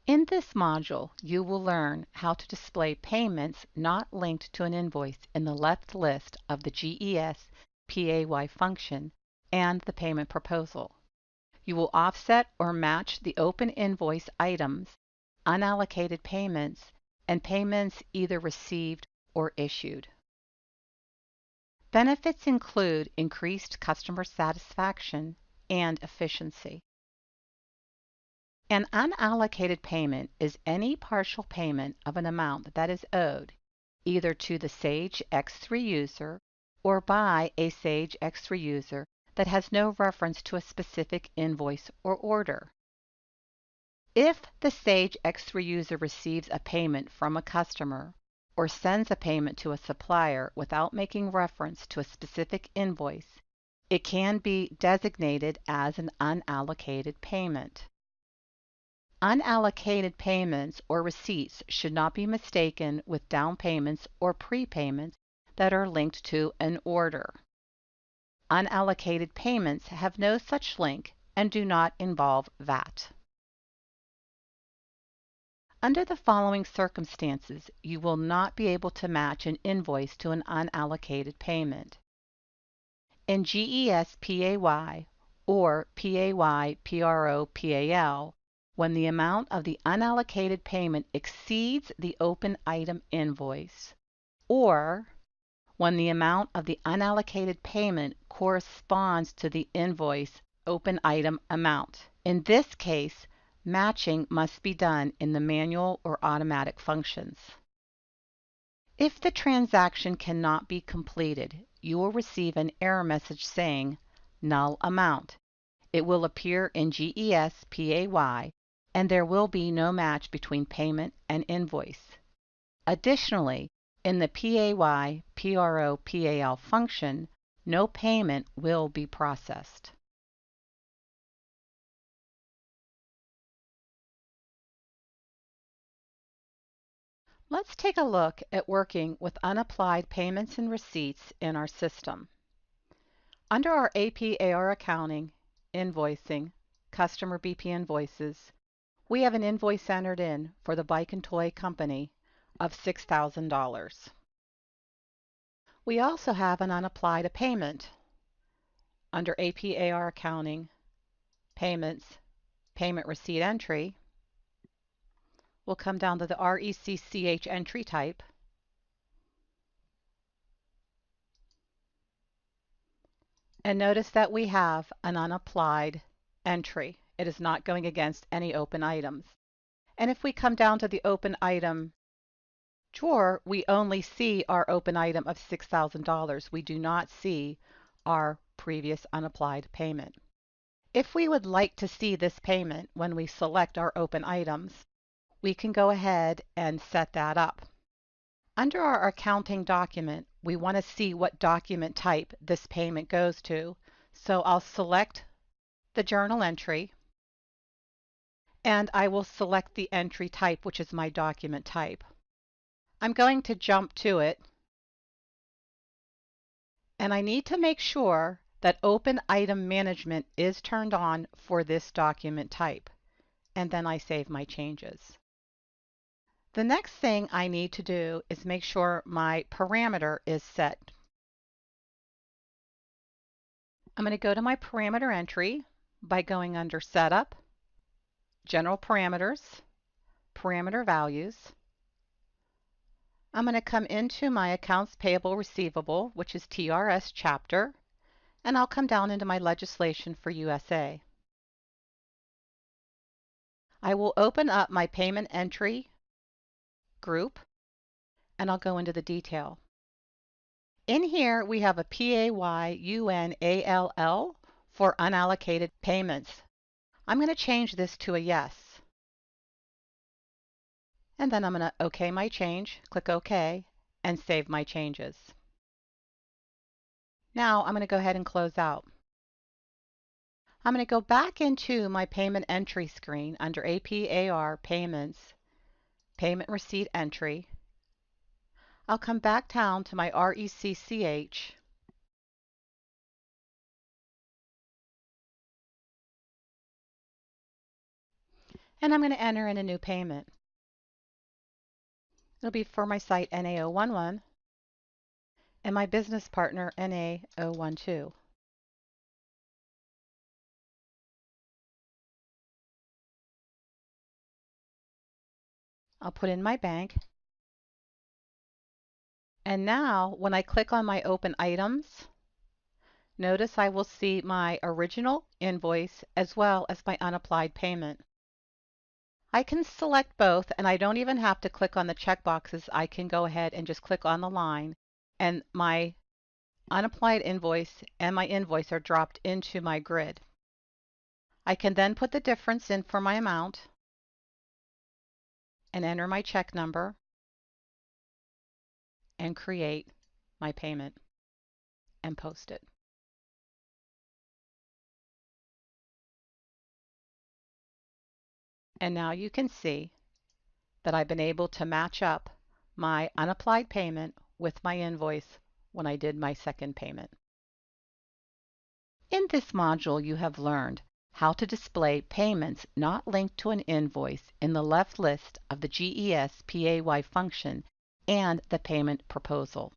In this module, you will learn how to display payments not linked to an invoice in the left list of the GES PAY function and the payment proposal. You will offset or match the open invoice items, unallocated payments, and payments either received or issued. Benefits include increased customer satisfaction and efficiency. An unallocated payment is any partial payment of an amount that is owed either to the Sage X3 user or by a Sage X3 user that has no reference to a specific invoice or order. If the Sage X3 user receives a payment from a customer or sends a payment to a supplier without making reference to a specific invoice, it can be designated as an unallocated payment. Unallocated payments or receipts should not be mistaken with down payments or prepayments that are linked to an order. Unallocated payments have no such link and do not involve VAT. Under the following circumstances, you will not be able to match an invoice to an unallocated payment. In GES PAY or PAY PRO PAL, when the amount of the unallocated payment exceeds the open item invoice, or when the amount of the unallocated payment corresponds to the invoice open item amount. In this case, matching must be done in the manual or automatic functions. If the transaction cannot be completed, you will receive an error message saying null amount. It will appear in GES PAY and there will be no match between payment and invoice. Additionally, in the PAY PRO PAL function, no payment will be processed. Let's take a look at working with unapplied payments and receipts in our system. Under our AP/AR accounting, invoicing, customer BP invoices, we have an invoice entered in for the Bike and Toy Company of $6,000. We also have an unapplied payment. Under AP/AR accounting, payments, payment receipt entry, we'll come down to the RECCH entry type. And notice that we have an unapplied entry. It is not going against any open items. And if we come down to the open item drawer, we only see our open item of $6,000. We do not see our previous unapplied payment. If we would like to see this payment when we select our open items, we can go ahead and set that up. Under our accounting document, we want to see what document type this payment goes to. So I'll select the journal entry, and I will select the entry type, which is my document type. I'm going to jump to it, and I need to make sure that Open Item Management is turned on for this document type, and then I save my changes. The next thing I need to do is make sure my parameter is set. I'm going to go to my parameter entry by going under Setup, General Parameters, Parameter Values. I'm going to come into my Accounts Payable Receivable, which is TRS chapter, and I'll come down into my Legislation for USA. I will open up my payment entry group, and I'll go into the detail. In here, we have a PAYUNALL for unallocated payments. I'm going to change this to a yes. And then I'm going to OK my change, click OK, and save my changes. Now I'm going to go ahead and close out. I'm going to go back into my payment entry screen under AP/AR Payments, Payment Receipt Entry. I'll come back down to my RECCH, And I'm going to enter in a new payment. It'll be for my site NA011 and my business partner NA012. I'll put in my bank. And now when I click on my open items, notice I will see my original invoice as well as my unapplied payment. I can select both, and I don't even have to click on the checkboxes. I can go ahead and just click on the line, and my unapplied invoice and my invoice are dropped into my grid. I can then put the difference in for my amount and enter my check number and create my payment and post it. And now you can see that I've been able to match up my unapplied payment with my invoice when I did my second payment. In this module, you have learned how to display payments not linked to an invoice in the left list of the GES PAY function and the payment proposal.